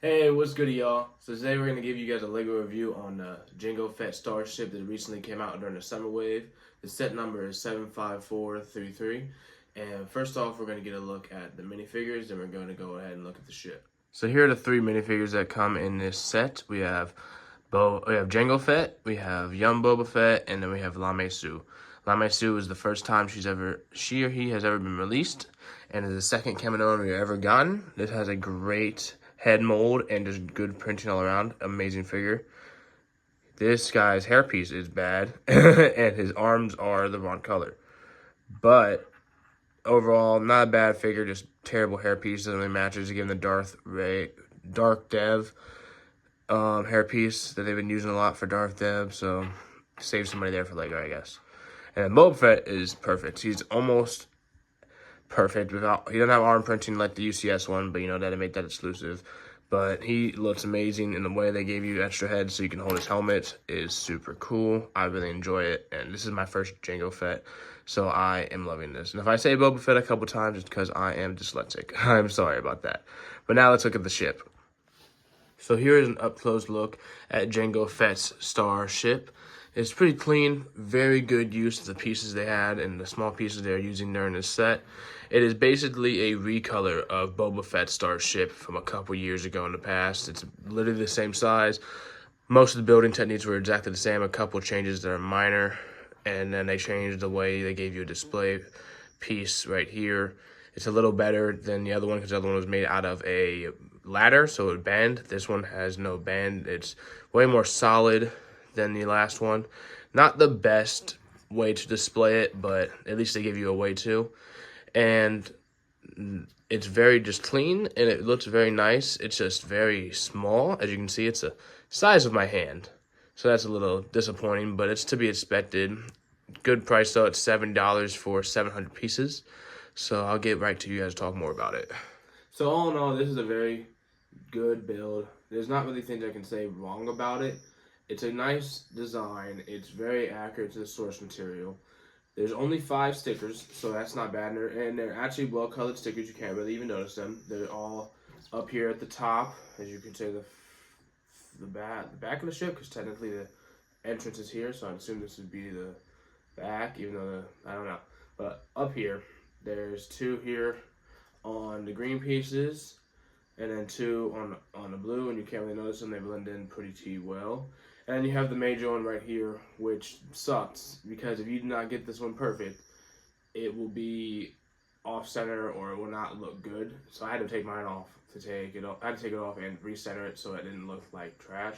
Hey, what's good, y'all? So today we're gonna give you guys a Lego review on Jango Fett Starship that recently came out during the summer wave. The set number is 75433. And first off, we're gonna get a look at the minifigures, then we're gonna go ahead and look at the ship. So here are the three minifigures that come in this set. We have Jango Fett, we have Young Boba Fett, and then we have Lame Su. Lame Su is the first time she or he has ever been released, and is the second Kaminoan we've ever gotten. This has a great head mold and just good printing all around. Amazing figure. This guy's hairpiece is bad, and his arms are the wrong color. But overall, not a bad figure, just terrible hairpiece. Doesn't really match. Just give him the Dark Dev hairpiece that they've been using a lot for Darth Dev, so save some money there for Lego, I guess. And Boba Fett is perfect. He's almost perfect. He doesn't have arm printing like the UCS one, but you know, that made that exclusive. But he looks amazing, and the way they gave you extra heads so you can hold his helmet is super cool. I really enjoy it, and this is my first Jango Fett, so I am loving this. And if I say Boba Fett a couple times, it's because I am dyslexic. I'm sorry about that. But now let's look at the ship. So here is an up-close look at Jango Fett's Starship. It's pretty clean, very good use of the pieces they had and the small pieces they're using during this set. It is basically a recolor of Boba Fett's Starship from a couple years ago in the past. It's literally the same size. Most of the building techniques were exactly the same, a couple changes that are minor, and then they changed the way they gave you a display piece right here. It's a little better than the other one because the other one was made out of a ladder, so it would bend. This one has no bend. It's way more solid than the last one. Not the best way to display it, but at least they give you a way to. And it's very just clean, and it looks very nice. It's just very small. As you can see, it's the size of my hand. So that's a little disappointing, but it's to be expected. Good price, though. It's $7 for 700 pieces. So I'll get right to you guys to talk more about it. So all in all, this is a very good build. There's not really things I can say wrong about it. It's a nice design. It's very accurate to the source material. There's only 5 stickers, so that's not bad. And they're actually well-colored stickers. You can't really even notice them. They're all up here at the top, as you can say, the back of the ship, because technically the entrance is here, so I'd assume this would be the back, even though I don't know. But up here, there's 2 here on the green pieces, and then 2 on the blue, and you can't really notice them. They blend in pretty well. And you have the major one right here, which sucks, because if you do not get this one perfect, it will be off-center or it will not look good. So I had to take mine off to take it off. I had to take it off and recenter it so it didn't look like trash.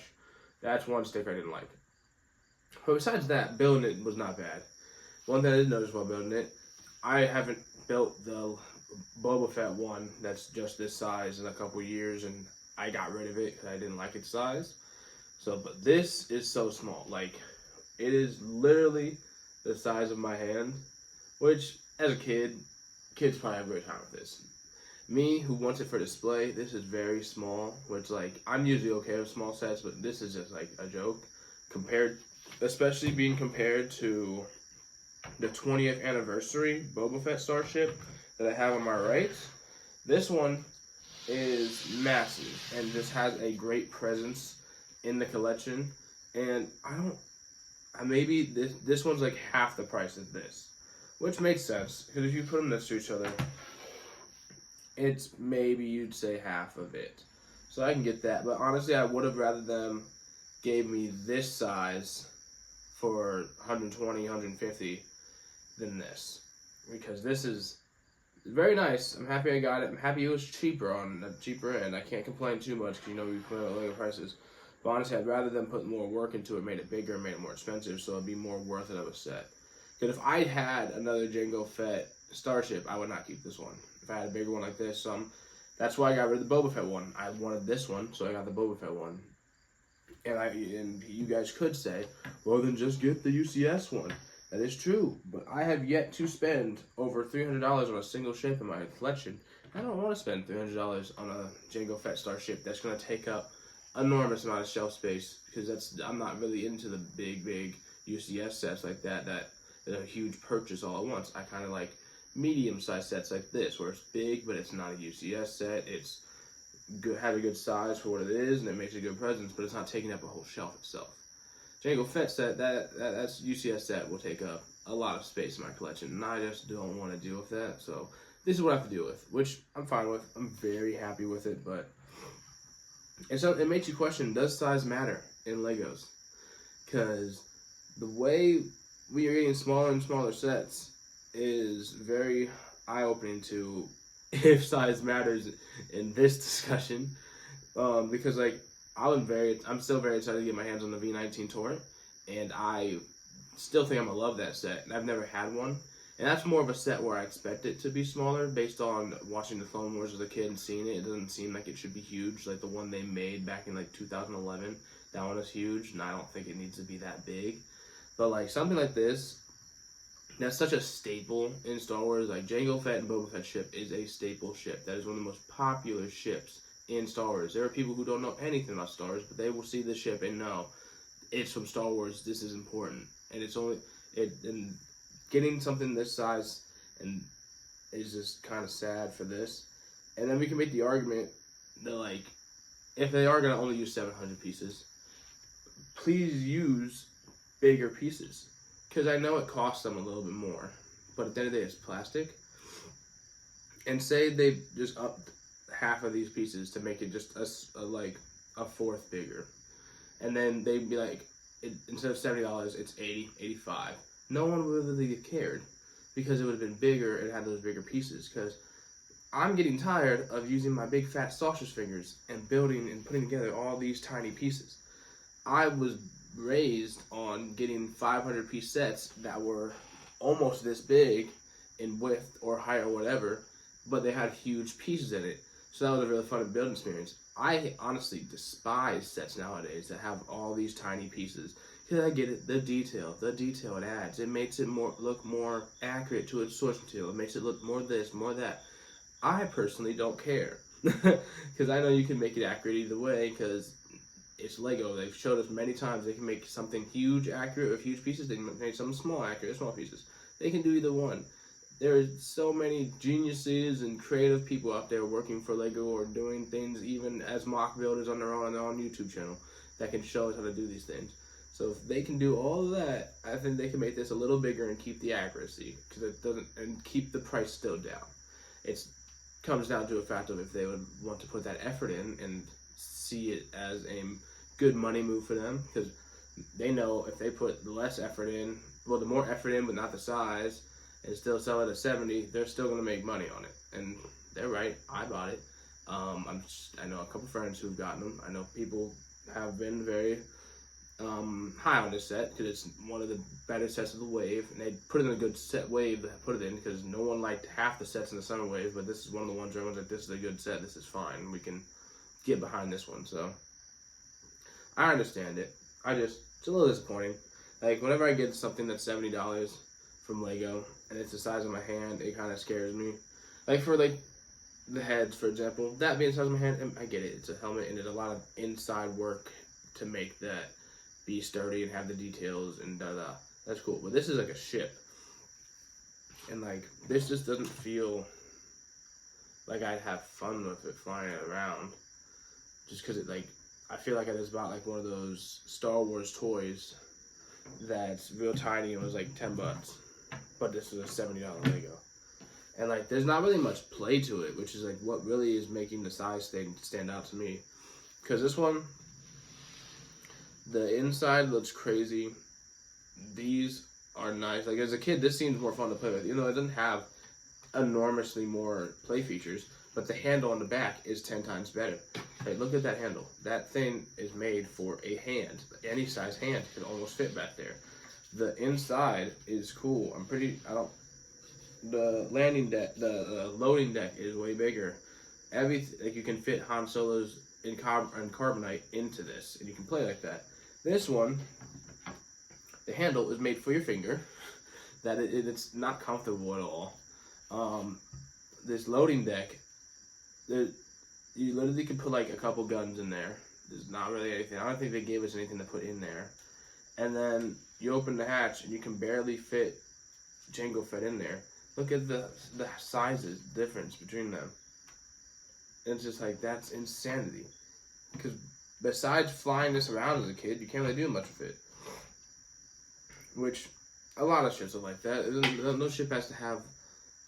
That's one sticker I didn't like. But besides that, building it was not bad. One thing I did notice while building it, I haven't built the Boba Fett one that's just this size in a couple years, and I got rid of it because I didn't like its size. So, but this is so small. Like, it is literally the size of my hand, which, as a kid, kids probably have a great time with this. Me, who wants it for display, this is very small, which, like, I'm usually okay with small sets, but this is just, like, a joke. Especially being compared to the 20th anniversary Boba Fett Starship that I have on my right. This one is massive and just has a great presence in the collection, and maybe this one's like half the price of this, which makes sense because if you put them next to each other, it's maybe you'd say half of it. So I can get that, but honestly, I would have rather them gave me this size for 120, 150 than this, because this is very nice. I'm happy I got it. I'm happy it was cheaper on the cheaper end. I can't complain too much because, you know, we complain about Lego prices. But honestly, I'd rather them put more work into it, made it bigger, made it more expensive, so it'd be more worth it of a set. Because if I had another Jango Fett Starship, I would not keep this one. If I had a bigger one like this, that's why I got rid of the Boba Fett one. I wanted this one, so I got the Boba Fett one. And you guys could say, well, then just get the UCS one. That is true, but I have yet to spend over $300 on a single ship in my collection. I don't want to spend $300 on a Jango Fett Starship that's going to take up enormous amount of shelf space, because I'm not really into the big UCS sets like that is a huge purchase all at once. I kind of like medium-sized sets like this, where it's big, but it's not a UCS set. It's have a good size for what it is, and it makes a good presence, but it's not taking up a whole shelf itself. Jango Fett set, that's UCS set will take up a lot of space in my collection, and I just don't want to deal with that, so this is what I have to deal with, which I'm fine with. I'm very happy with it, but it makes you question, does size matter in Legos? Because the way we are getting smaller and smaller sets is very eye-opening to if size matters in this discussion. Because like I'm still very excited to get my hands on the V19 Torrent, and I still think I'm gonna love that set. And I've never had one, and that's more of a set where I expect it to be smaller based on watching the Clone Wars as a kid and seeing it. It doesn't seem like it should be huge, like the one they made back in like 2011. That one is huge, and I don't think it needs to be that big. But like something like this, that's such a staple in Star Wars. Like Jango Fett and Boba Fett ship is a staple ship. That is one of the most popular ships in Star Wars. There are people who don't know anything about Star Wars, but they will see the ship and know it's from Star Wars. This is important, and and getting something this size and is just kind of sad for this. And then we can make the argument that like if they are gonna only use 700 pieces, please use bigger pieces, because I know it costs them a little bit more, but at the end of the day it's plastic. And say they just upped half of these pieces to make it just a fourth bigger, and then they'd be like, instead of $70 it's 80, 85. No one would really have cared, because it would have been bigger and had those bigger pieces. Because I'm getting tired of using my big fat sausage fingers and building and putting together all these tiny pieces. I was raised on getting 500 piece sets that were almost this big in width or height or whatever, but they had huge pieces in it. So that was a really fun building experience. I honestly despise sets nowadays that have all these tiny pieces, because I get it, the detail it adds. It makes it look more accurate to its source material. It makes it look more this, more that. I personally don't care, because I know you can make it accurate either way, because it's Lego. They've showed us many times they can make something huge accurate with huge pieces. They can make something small accurate with small pieces. They can do either one. There are so many geniuses and creative people out there working for Lego or doing things even as mock builders on their own YouTube channel that can show us how to do these things. So if they can do all of that, I think they can make this a little bigger and keep the accuracy, and keep the price still down. It comes down to a fact of if they would want to put that effort in and see it as a good money move for them, because they know if they put the less effort in, well, the more effort in but not the size, and still sell it at 70, they're still going to make money on it. And they're right. I bought it. I know a couple friends who've gotten them. I know people have been very high on this set, because it's one of the better sets of the wave, and they put it in a good set wave to put it in, because no one liked half the sets in the summer wave, but this is one of the ones where everyone's like, this is a good set, this is fine, we can get behind this one. So I understand it. It's a little disappointing. Like, whenever I get something that's $70 from Lego and it's the size of my hand, it kind of scares me. Like for like the heads, for example, that being the size of my hand, I get it. It's a helmet and there's a lot of inside work to make that be sturdy and have the details and da-da. That's cool. But this is like a ship. And like, this just doesn't feel like I'd have fun with it flying around. Just because I feel like I just bought like one of those Star Wars toys that's real tiny and was like $10. But this is a $70 Lego. And like, there's not really much play to it, which is like what really is making the size thing stand out to me. Because this one, the inside looks crazy. These are nice. Like, as a kid, this seems more fun to play with. You know, it doesn't have enormously more play features, but the handle on the back is 10 times better. Hey, look at that handle. That thing is made for a hand. Any size hand can almost fit back there. The inside is cool. The landing deck, the loading deck is way bigger. Like, you can fit Han Solo's in carbonite into this, and you can play like that. This one, the handle is made for your finger. It's not comfortable at all. This loading deck, you literally could put like a couple guns in there. There's not really anything. I don't think they gave us anything to put in there. And then you open the hatch and you can barely fit Jango Fett in there. Look at the sizes difference between them. And it's just like, that's insanity. Because besides flying this around as a kid, you can't really do much with it. Which, a lot of ships are like that. No ship has to have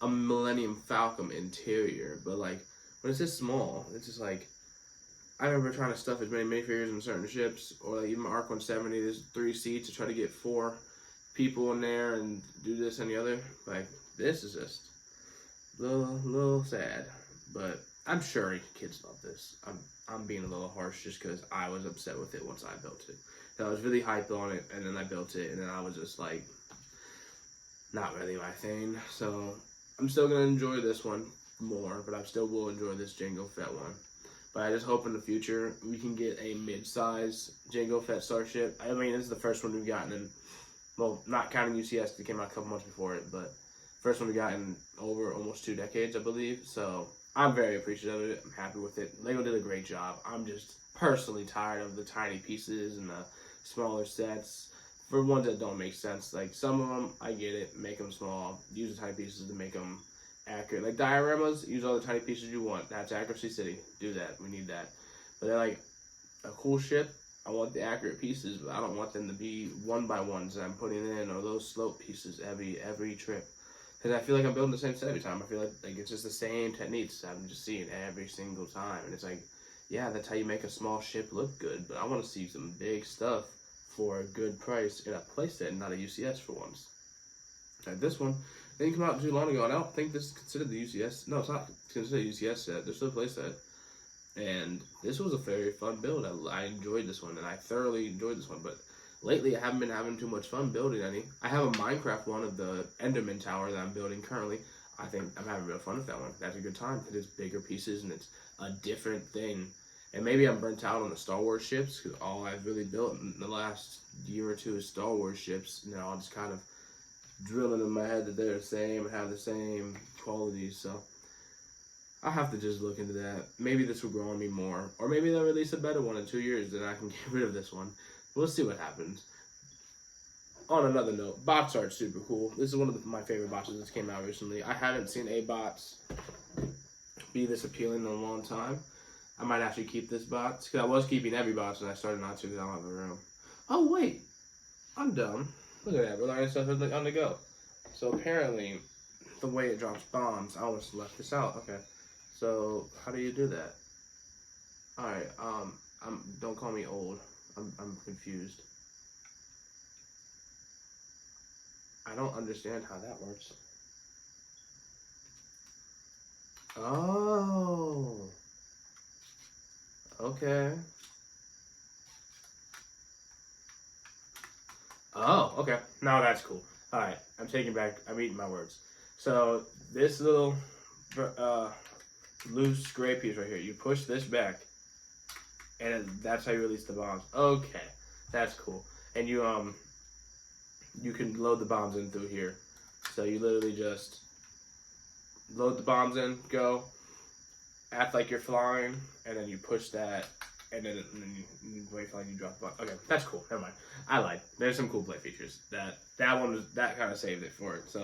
a Millennium Falcon interior, but like, when it's this small, it's just like, I remember trying to stuff as many minifigures in certain ships, or like even my Arc 170, there's 3 seats to try to get 4 people in there and do this and the other. Like, this is just a little sad. But I'm sure kids love this. I'm being a little harsh just because I was upset with it once I built it. So I was really hyped on it, and then I built it, and then I was just like, not really my thing. So I'm still going to enjoy this one more, but I still will enjoy this Jango Fett one. But I just hope in the future we can get a mid-size Jango Fett Starship. I mean, this is the first one we've gotten in, well, not counting UCS, it came out a couple months before it, but first one we got in over almost 2 decades, I believe. So I'm very appreciative of it. I'm happy with it. Lego did a great job. I'm just personally tired of the tiny pieces and the smaller sets for ones that don't make sense. Like, some of them, I get it, make them small, use the tiny pieces to make them accurate. Like dioramas, use all the tiny pieces you want. That's Accuracy City. Do that. We need that. But they're like a cool ship. I want the accurate pieces, but I don't want them to be 1x1s that I'm putting in, or those slope pieces every trip. Because I feel like I'm building the same set every time. I feel like it's just the same techniques I'm just seeing every single time. And it's like, yeah, that's how you make a small ship look good. But I want to see some big stuff for a good price in a playset, not a UCS for once. Like this one, it didn't come out too long ago, and I don't think this is considered the UCS. No, it's not considered a UCS set. There's still a playset. And this was a very fun build. I enjoyed this one, and I thoroughly enjoyed this one. But lately, I haven't been having too much fun building any. I have a Minecraft one of the Enderman Tower that I'm building currently. I think I'm having real fun with that one. That's a good time because it's bigger pieces and it's a different thing. And maybe I'm burnt out on the Star Wars ships because all I've really built in the last year or two is Star Wars ships. You know, I'll just kind of drilling in my head that they're the same and have the same qualities. So I'll have to just look into that. Maybe this will grow on me more. Or maybe they'll release a better one in 2 years and I can get rid of this one. We'll see what happens. On another note, bots art super cool. This is one of my favorite bots that came out recently. I haven't seen a bots be this appealing in a long time. I might actually keep this box, because I was keeping every box and I started not to because I don't have a room. Oh wait, I'm dumb. Look at that, we're learning stuff on the go. So apparently, the way it drops bombs, I almost left this out. Okay, so how do you do that? All right, don't call me old. I'm confused. I don't understand how that works. Oh. Okay. Oh, okay. Now that's cool. Alright, I'm taking back, I'm eating my words. So, this little loose gray piece right here, you push this back, and that's how you release the bombs. Okay, that's cool. And you can load the bombs in through here. So you literally just load the bombs in, go, act like you're flying, and then you push that, and then you wait for you drop the bomb. Okay, that's cool. Never mind. I lied. There's some cool play features. That kind of saved it for it. So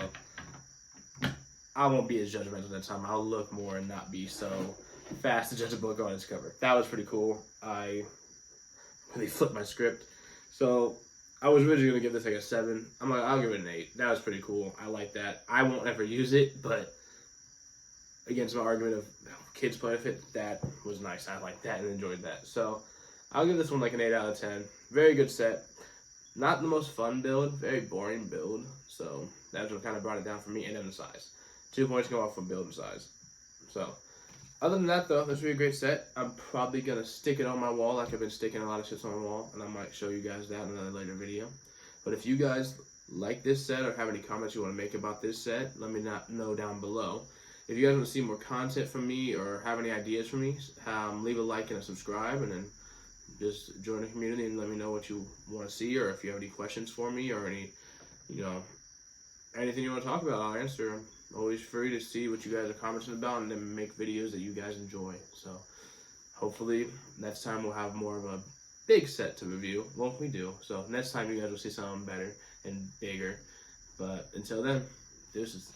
I won't be as judgmental that time. I'll look more and not be so fast to judge a book on its cover. That was pretty cool. I really flipped my script. So I was originally gonna give this like a 7. I'm like, I'll give it an 8. That was pretty cool. I like that. I won't ever use it, but against my argument of kids play with it, that was nice. I liked that and enjoyed that. So I'll give this one like an 8 out of 10. Very good set. Not the most fun build, very boring build. So that's what kind of brought it down for me, and then the size. 2 points go off from build and size. So other than that though, this will be a great set. I'm probably gonna stick it on my wall like I've been sticking a lot of shit on my wall, and I might show you guys that in another later video. But if you guys like this set or have any comments you want to make about this set, let me know down below. If you guys want to see more content from me or have any ideas for me, leave a like and a subscribe, and then just join the community and let me know what you want to see, or if you have any questions for me or any, anything you want to talk about, I'll answer. I'm always free to see what you guys are commenting about and then make videos that you guys enjoy. So hopefully next time we'll have more of a big set to review. Well, we do. So next time you guys will see something better and bigger. But until then, deuces.